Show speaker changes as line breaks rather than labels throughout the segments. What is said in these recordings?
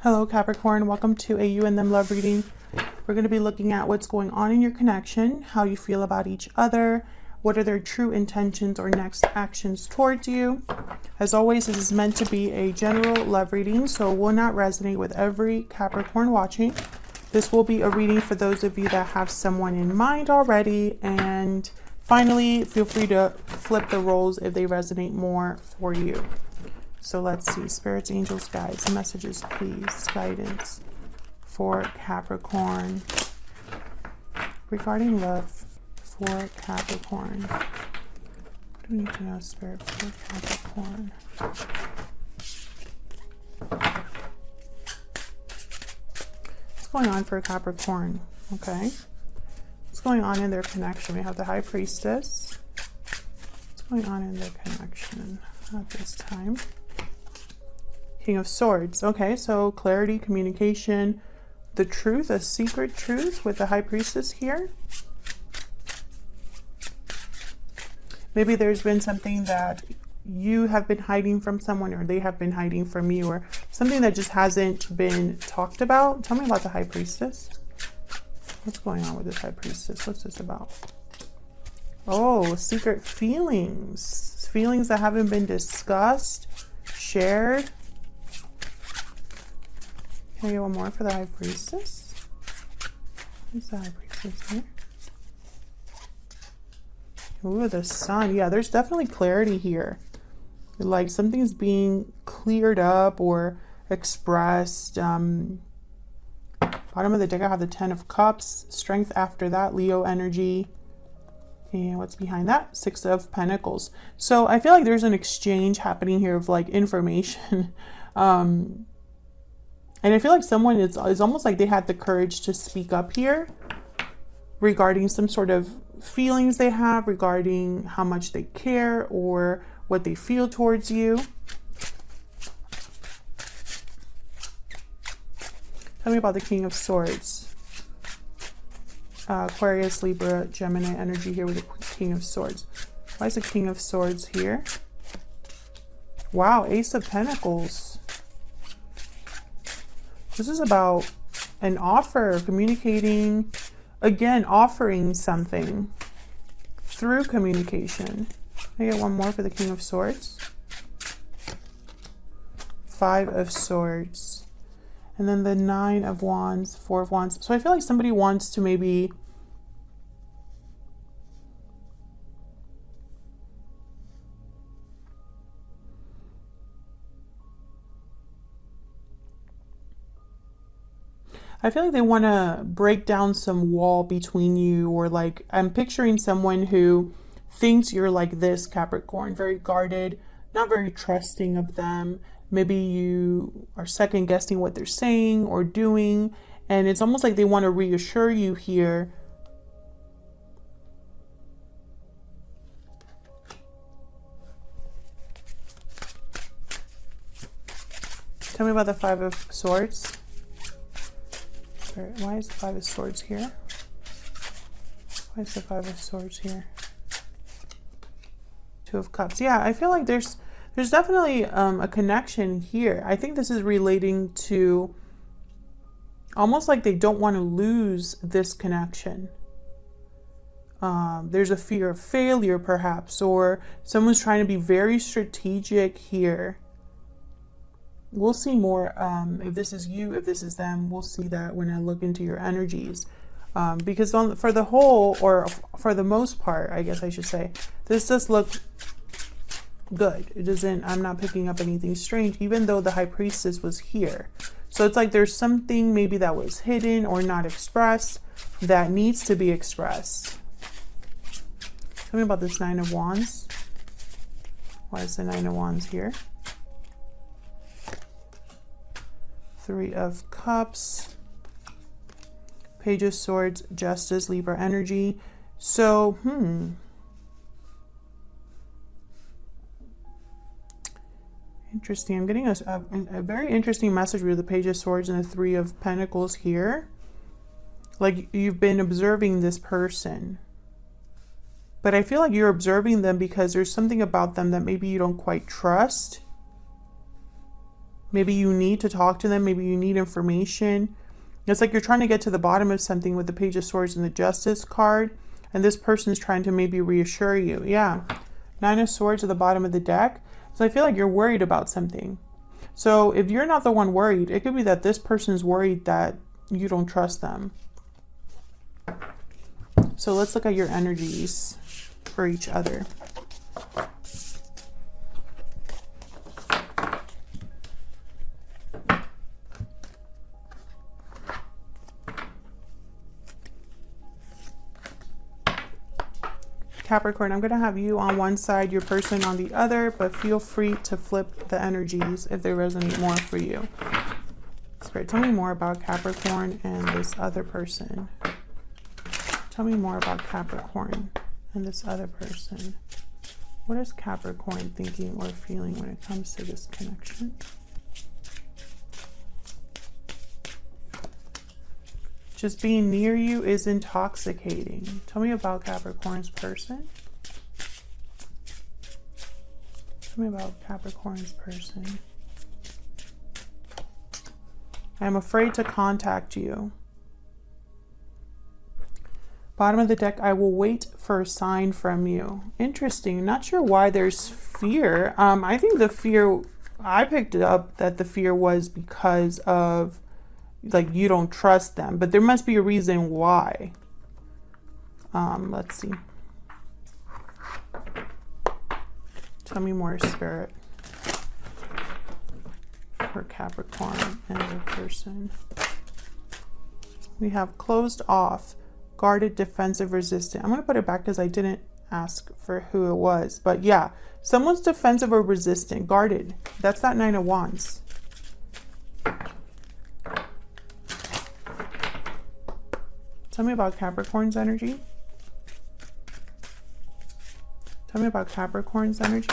Hello Capricorn, welcome to a you and them love reading. We're going to be looking at what's going on in your connection, how you feel about each other, what are their true intentions or next actions towards you. As always, this is meant to be a general love reading, so it will not resonate with every Capricorn watching. This will be a reading for those of you that have someone in mind already, and finally, feel free to flip the roles if they resonate more for you. So let's see, spirits, angels, guides, messages, please, guidance for Capricorn regarding love for Capricorn. What do we need to know, spirit, for Capricorn? What's going on for Capricorn? Okay. What's going on in their connection? We have the High Priestess. What's going on in their connection at this time? King of Swords. Okay, so clarity, communication, the truth, a secret truth with the High Priestess here. Maybe there's been something that you have been hiding from someone, or they have been hiding from you, or something that just hasn't been talked about. Tell me about the High Priestess. What's going on with this High Priestess? What's this about? Oh, secret feelings. Feelings that haven't been discussed, shared. Can I get one more for the High Priestess? Who's the High Priestess here? Ooh, the Sun. Yeah, there's definitely clarity here. Like something's being cleared up or expressed. Bottom of the deck, I have the Ten of Cups. Strength after that, Leo energy. And what's behind that? Six of Pentacles. So I feel like there's an exchange happening here of like information. And I feel like someone is almost like they had the courage to speak up here regarding some sort of feelings they have, regarding how much they care or what they feel towards you. Tell me about the King of Swords. Aquarius, Libra, Gemini energy here with the King of Swords. Why is the King of Swords here? Wow, Ace of Pentacles. This is about an offer, communicating, again, offering something through communication. I get one more for the King of Swords. Five of Swords. And then the Nine of Wands, Four of Wands. So I feel like somebody wants to maybe I feel like they want to break down some wall between you, or like I'm picturing someone who thinks you're like this, Capricorn, very guarded, not very trusting of them. Maybe you are second guessing what they're saying or doing, and it's almost like they want to reassure you here. Tell me about the Five of Swords. Why is the Five of Swords here? Why is the Five of Swords here? Two of Cups. Yeah, I feel like there's definitely a connection here. I think this is relating to almost like they don't want to lose this connection. There's a fear of failure perhaps, or someone's trying to be very strategic here. We'll see more if this is you, if this is them. We'll see that when I look into your energies. Because for the whole, or for the most part, I guess I should say, this does look good. It doesn't, I'm not picking up anything strange, even though the High Priestess was here. So it's like there's something maybe that was hidden or not expressed that needs to be expressed. Tell me about this Nine of Wands. Why is the Nine of Wands here? Three of Cups, Page of Swords, Justice, Libra energy. So, interesting. I'm getting a very interesting message with the Page of Swords and the Three of Pentacles here. Like you've been observing this person. But I feel like you're observing them because there's something about them that maybe you don't quite trust. Maybe you need to talk to them. Maybe you need information. It's like you're trying to get to the bottom of something with the Page of Swords and the Justice card. And this person's trying to maybe reassure you. Yeah. Nine of Swords at the bottom of the deck. So I feel like you're worried about something. So if you're not the one worried, it could be that this person's worried that you don't trust them. So let's look at your energies for each other. Capricorn, I'm going to have you on one side, your person on the other, but feel free to flip the energies if they resonate more for you. Spirit, tell me more about Capricorn and this other person. Tell me more about Capricorn and this other person. What is Capricorn thinking or feeling when it comes to this connection? Just being near you is intoxicating. Tell me about Capricorn's person. Tell me about Capricorn's person. I'm afraid to contact you. Bottom of the deck, I will wait for a sign from you. Interesting. Not sure why there's fear. I think the fear, I picked it up that the fear was because of like you don't trust them, but there must be a reason why. Let's see. Tell me more, Spirit, for Capricorn and their person. We have closed off, guarded, defensive, resistant. I'm going to put it back because I didn't ask for who it was, but yeah, someone's defensive or resistant, guarded. That's that Nine of Wands. Tell me about Capricorn's energy. Tell me about Capricorn's energy.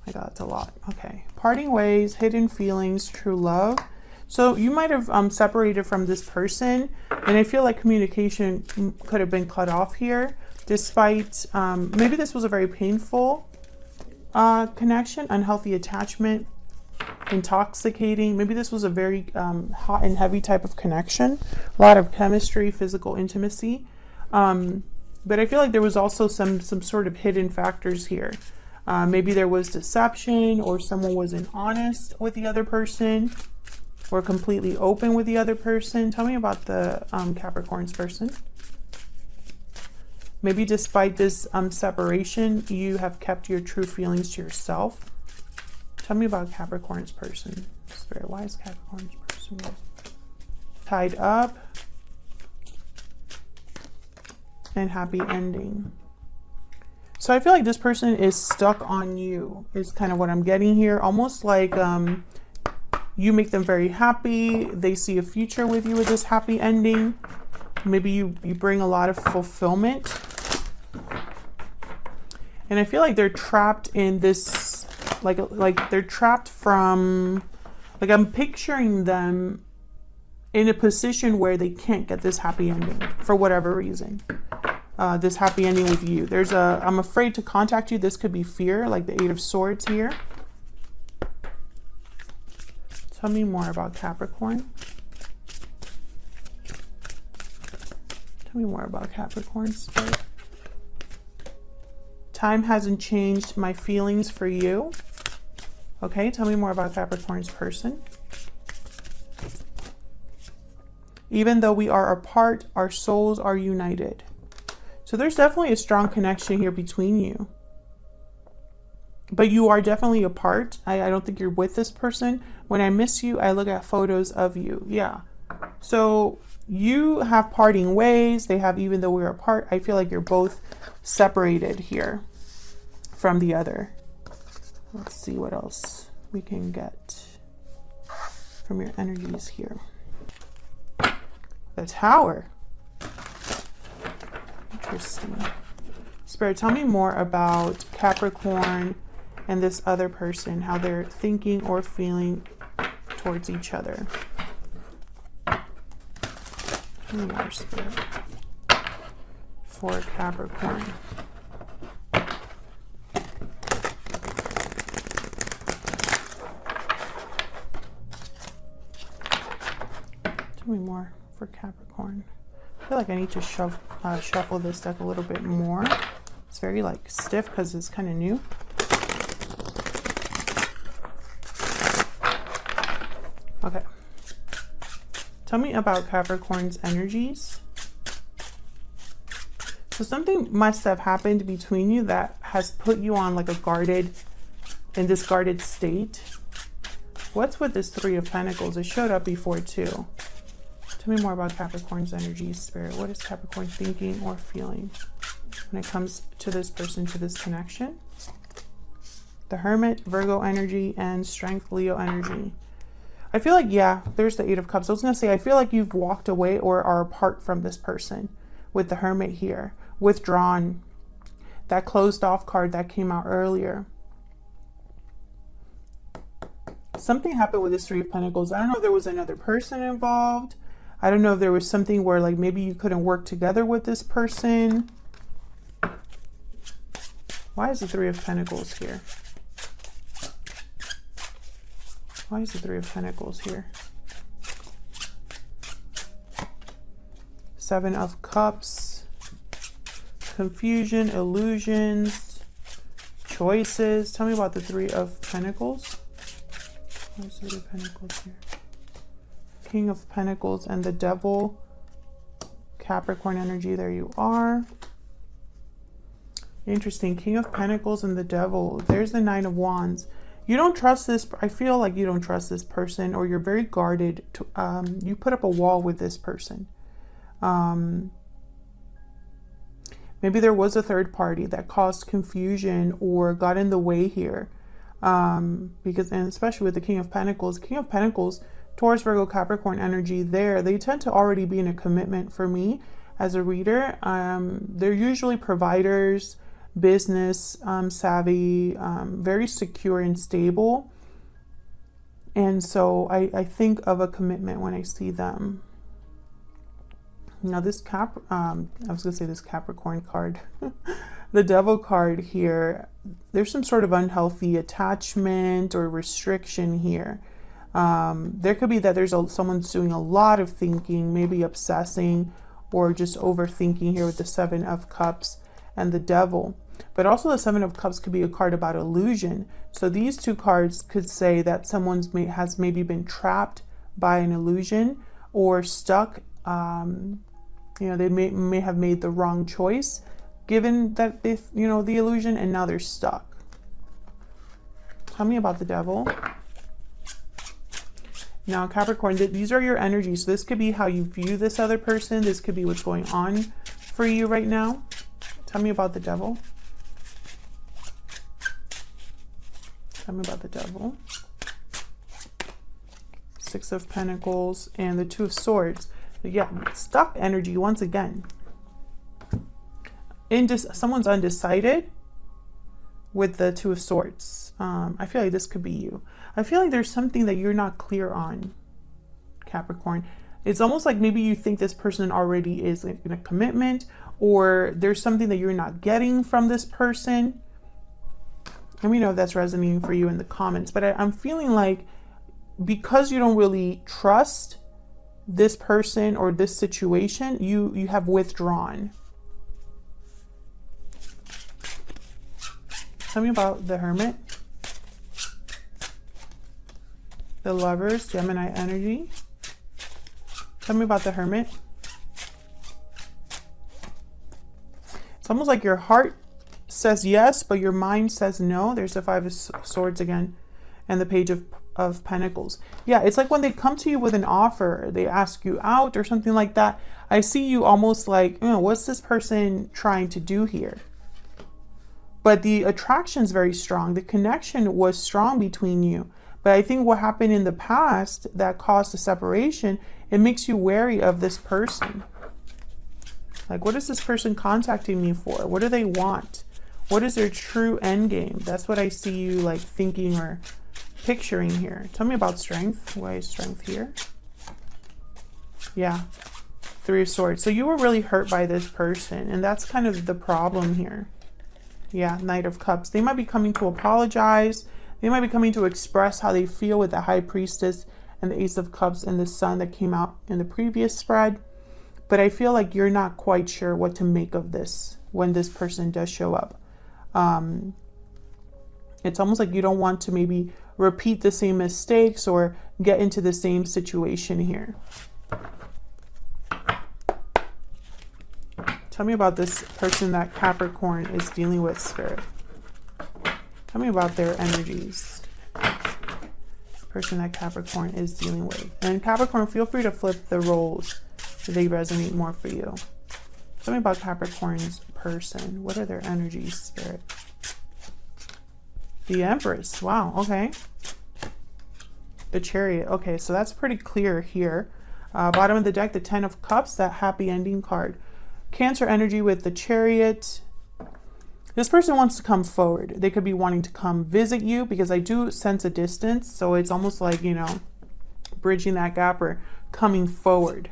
My God, that's a lot. Okay. Parting ways, hidden feelings, true love. So you might have separated from this person, and I feel like communication could have been cut off here, despite maybe this was a very painful connection, unhealthy attachment, intoxicating. Maybe this was a very hot and heavy type of connection, a lot of chemistry, physical intimacy, but I feel like there was also some sort of hidden factors here. Maybe there was deception, or someone wasn't honest with the other person, or completely open with the other person. Tell me about the Capricorn's person. Maybe despite this separation, you have kept your true feelings to yourself. Tell me about Capricorn's person. Spirit, why is Capricorn's person tied up and happy ending? So I feel like this person is stuck on you, is kind of what I'm getting here. Almost like you make them very happy. They see a future with you with this happy ending. Maybe you bring a lot of fulfillment. And I feel like they're trapped in this, like they're trapped from, like I'm picturing them in a position where they can't get this happy ending for whatever reason. This happy ending with you. There's I'm afraid to contact you. This could be fear, like the Eight of Swords here. Tell me more about Capricorn. Tell me more about Capricorn, Spirit. Time hasn't changed my feelings for you. Okay, tell me more about Capricorn's person. Even though we are apart, our souls are united. So there's definitely a strong connection here between you. But you are definitely apart. I don't think you're with this person. When I miss you, I look at photos of you. Yeah. So you have parting ways. They have, even though we're apart, I feel like you're both separated here from the other. Let's see what else we can get from your energies here. The Tower. Interesting. Spirit, tell me more about Capricorn and this other person, how they're thinking or feeling towards each other. Tell me more, Spirit, for Capricorn. Tell me more for Capricorn. I feel like I need to shuffle this deck a little bit more. It's very like stiff because it's kind of new. Okay. Tell me about Capricorn's energies. So something must have happened between you that has put you on like in this guarded state. What's with this Three of Pentacles? It showed up before too. Tell me more about Capricorn's energies, Spirit. What is Capricorn thinking or feeling when it comes to this person, to this connection? The Hermit, Virgo energy, and Strength, Leo energy. I feel like, yeah, there's the Eight of Cups. I was going to say, I feel like you've walked away or are apart from this person with the Hermit here. Withdrawn. That closed off card that came out earlier. Something happened with this Three of Pentacles. I don't know if there was another person involved. I don't know if there was something where like maybe you couldn't work together with this person. Why is the Three of Pentacles here? Why is the Three of Pentacles here? Seven of Cups. Confusion, illusions, choices. Tell me about the Three of Pentacles. Where's the Three of Pentacles here? King of Pentacles and the Devil. Capricorn energy, there you are. Interesting. King of Pentacles and the Devil. There's the Nine of Wands. You don't trust this. I feel like you don't trust this person, or you're very guarded. You put up a wall with this person. Maybe there was a third party that caused confusion or got in the way here. Because, and especially with the King of Pentacles, Taurus, Virgo, Capricorn energy there, they tend to already be in a commitment for me as a reader. They're usually providers, business savvy, very secure and stable. And so I think of a commitment when I see them. Now this I was gonna say this Capricorn card, the Devil card here, there's some sort of unhealthy attachment or restriction here. There could be that there's someone's doing a lot of thinking, maybe obsessing or just overthinking here with the Seven of Cups and the Devil. But also the Seven of Cups could be a card about illusion. So these two cards could say that someone has maybe been trapped by an illusion or stuck. You know, they may have made the wrong choice given that they, you know, the illusion, and now they're stuck. Tell me about the Devil. Now, Capricorn, these are your energies. So this could be how you view this other person. This could be what's going on for you right now. Tell me about the Devil. Tell me about the Devil. Six of Pentacles and the Two of Swords. Yeah, stuck energy once again. Someone's undecided with the Two of Swords. I feel like this could be you. I feel like there's something that you're not clear on, Capricorn. It's almost like maybe you think this person already is in a commitment, or there's something that you're not getting from this person. Let me know if that's resonating for you in the comments. But I'm feeling like because you don't really trust this person or this situation, you have withdrawn. Tell me about the Hermit, the Lovers, Gemini energy. Tell me about the Hermit. It's almost like your heart says yes, but your mind says no. There's the Five of Swords again, and the Page of Pentacles. Yeah, it's like when they come to you with an offer, they ask you out or something like that. I see you almost like, what's this person trying to do here? But the attraction's very strong. The connection was strong between you. But I think what happened in the past that caused the separation, it makes you wary of this person. Like, what is this person contacting me for? What do they want? What is their true end game? That's what I see you like thinking or picturing here. Tell me about Strength. Why is Strength here? Yeah, Three of Swords. So you were really hurt by this person, and that's kind of the problem here. Yeah, Knight of Cups. They might be coming to apologize. They might be coming to express how they feel with the High Priestess and the Ace of Cups and the Sun that came out in the previous spread. But I feel like you're not quite sure what to make of this when this person does show up. It's almost like you don't want to maybe repeat the same mistakes or get into the same situation here. Tell me about this person that Capricorn is dealing with, Spirit. Tell me about their energies. Person that Capricorn is dealing with. And Capricorn, feel free to flip the roles so they resonate more for you. Tell me about Capricorn's person. What are their energies, Spirit? The Empress. Wow, okay. The Chariot. Okay, so that's pretty clear here. Bottom of the deck, the Ten of Cups, that happy ending card. Cancer energy with the Chariot. This person wants to come forward. They could be wanting to come visit you, because I do sense a distance. So it's almost like, you know, bridging that gap or coming forward.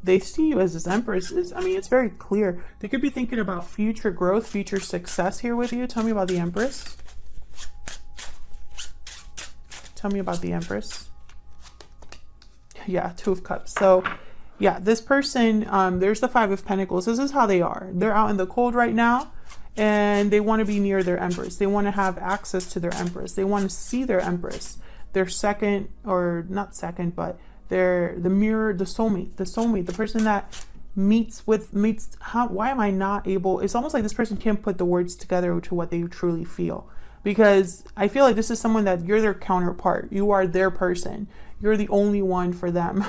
They see you as this Empress. I mean, it's very clear. They could be thinking about future growth, future success here with you. Tell me about the Empress. Tell me about the Empress. Yeah, Two of Cups. So yeah, this person, there's the Five of Pentacles. This is how they are. They're out in the cold right now, and they want to be near their Empress. They want to have access to their Empress. They want to see their Empress. Their second, or not second, but they're the mirror, the soulmate, the person that why am I not able, it's almost like this person can't put the words together to what they truly feel. Because I feel like this is someone that you're their counterpart. You are their person. You're the only one for them.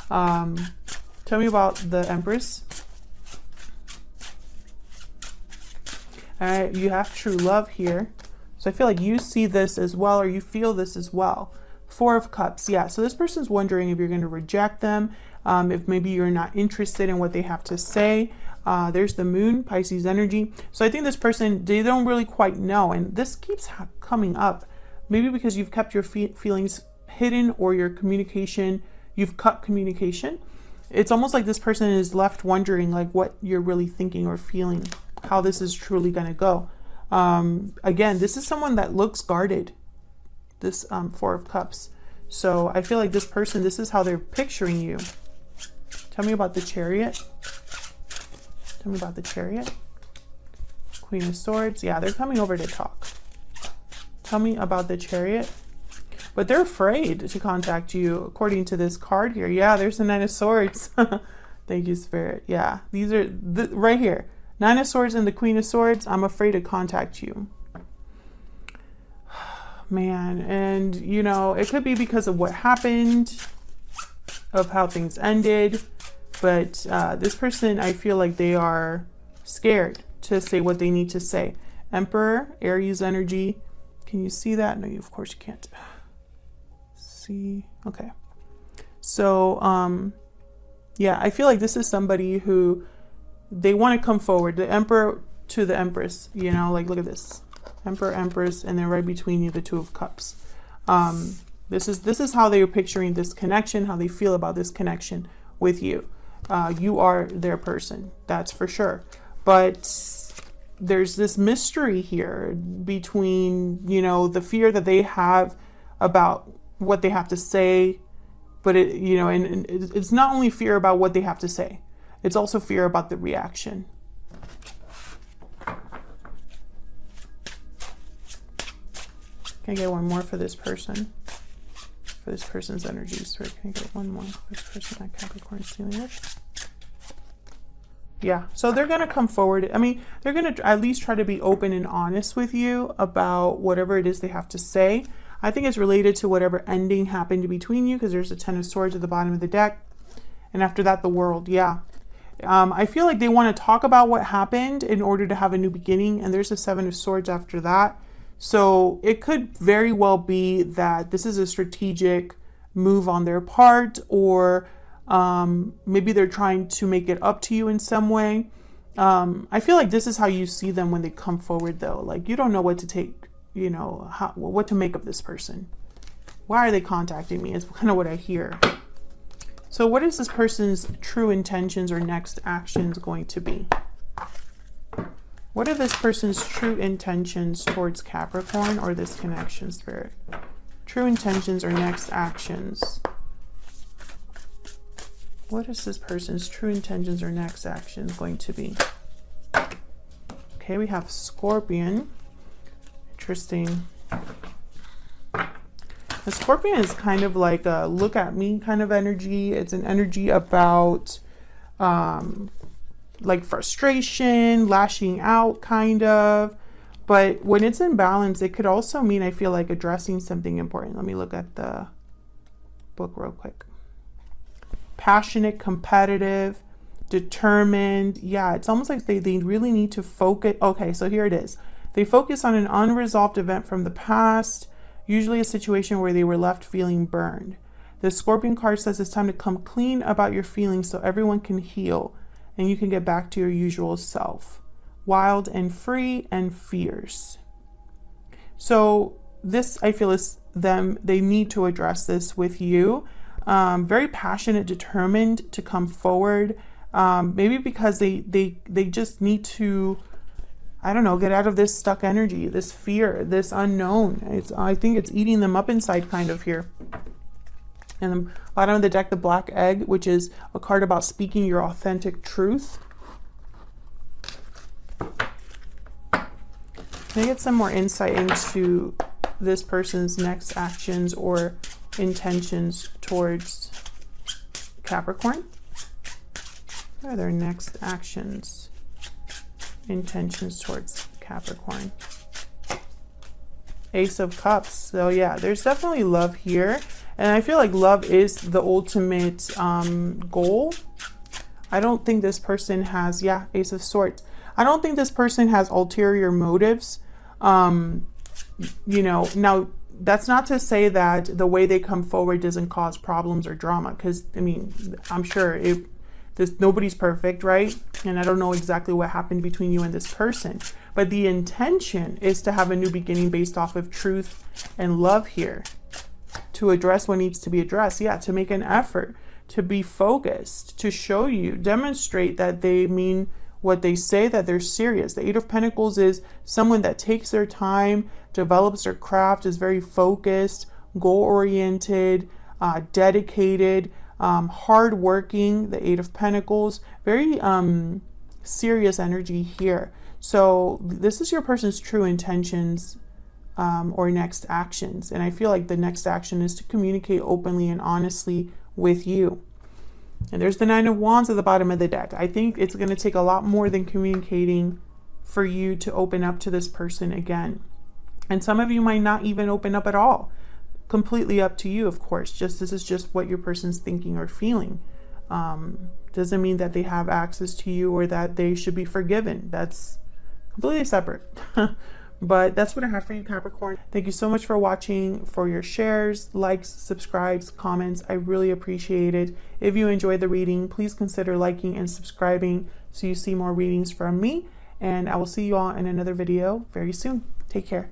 Tell me about the Empress. All right, you have true love here. So I feel like you see this as well, or you feel this as well. Four of Cups. Yeah, so this person's wondering if you're going to reject them, if maybe you're not interested in what they have to say. There's the Moon, Pisces energy. So I think this person, they don't really quite know. And this keeps coming up. Maybe because you've kept your feelings hidden, or your communication, you've cut communication. It's almost like this person is left wondering like what you're really thinking or feeling, how this is truly going to go. Again, this is someone that looks guarded, this Four of Cups. So I feel like this person, this is how they're picturing you. Tell me about the Chariot. Tell me about the Chariot. Queen of Swords. Yeah, they're coming over to talk. Tell me about the Chariot. But they're afraid to contact you, according to this card here. Yeah, there's the Nine of Swords. Thank you, Spirit. Yeah, these are right here. Nine of Swords and the Queen of Swords. I'm afraid to contact you. Man, and you know, it could be because of what happened, of how things ended. But this person, I feel like they are scared to say what they need to say. Emperor, Aries energy. Can you see that? No, of course you can't. See, okay. So, yeah, I feel like this is somebody who they want to come forward. The Emperor to the Empress, you know, like look at this. Emperor, Empress, and then right between you, the Two of Cups. This is how they are picturing this connection, how they feel about this connection with you. You are their person, that's for sure. But there's this mystery here between, you know, the fear that they have about what they have to say, but it, you know, and it's not only fear about what they have to say, it's also fear about the reaction. Can I get one more for this person? For this person's energies. Right? Can I get one more for this person that Capricorn is dealing with? Yeah, so they're going to come forward. I mean, they're going to at least try to be open and honest with you about whatever it is they have to say. I think it's related to whatever ending happened between you, because there's a Ten of Swords at the bottom of the deck. And after that, the World. Yeah. I feel like they want to talk about what happened in order to have a new beginning. And there's a Seven of Swords after that. So it could very well be that this is a strategic move on their part, or maybe they're trying to make it up to you in some way. I feel like this is how you see them when they come forward, though. Like, you don't know what to take, you know, what to make of this person. Why are they contacting me? Is kind of what I hear. So what is this person's true intentions or next actions going to be? What are this person's true intentions towards Capricorn or this connection, Spirit? True intentions or next actions. What is this person's true intentions or next actions going to be? Okay, we have Scorpion. Interesting. The Scorpion is kind of like a look at me kind of energy. It's an energy about like frustration, lashing out kind of. But when it's in balance, it could also mean, I feel like, addressing something important. Let me look at the book real quick. Passionate, competitive, determined. Yeah, it's almost like they really need to focus. Okay, so here it is. They focus on an unresolved event from the past, usually a situation where they were left feeling burned. The Scorpion card says it's time to come clean about your feelings so everyone can heal and you can get back to your usual self. Wild and free and fierce. So this, I feel, is them. They need to address this with you. Very passionate, determined to come forward. Maybe because they just need to, I don't know, get out of this stuck energy, this fear, this unknown. I think it's eating them up inside kind of here. And the bottom of the deck, the Black Egg, which is a card about speaking your authentic truth. Can I get some more insight into this person's next actions or intentions towards Capricorn? What are their next actions, intentions towards Capricorn? Ace of Cups. So yeah, there's definitely love here. And I feel like love is the ultimate goal. I don't think this person has, yeah, Ace of Swords. I don't think this person has ulterior motives. You know, now that's not to say that the way they come forward doesn't cause problems or drama, because I mean, I'm sure nobody's perfect, right? And I don't know exactly what happened between you and this person, but the intention is to have a new beginning based off of truth and love here, to address what needs to be addressed. Yeah, to make an effort, to be focused, to show you, demonstrate that they mean what they say, that they're serious. The Eight of Pentacles is someone that takes their time, develops their craft, is very focused, goal-oriented, dedicated, hard-working. The Eight of Pentacles, very serious energy here. So this is your person's true intentions or next actions. And I feel like the next action is to communicate openly and honestly with you. And there's the Nine of Wands at the bottom of the deck. I think it's going to take a lot more than communicating for you to open up to this person again. And some of you might not even open up at all. Completely up to you, of course. This is just what your person's thinking or feeling. Doesn't mean that they have access to you or that they should be forgiven. That's completely separate. But that's what I have for you, Capricorn. Thank you so much for watching, for your shares, likes, subscribes, comments. I really appreciate it. If you enjoyed the reading, please consider liking and subscribing so you see more readings from me. And I will see you all in another video very soon. Take care.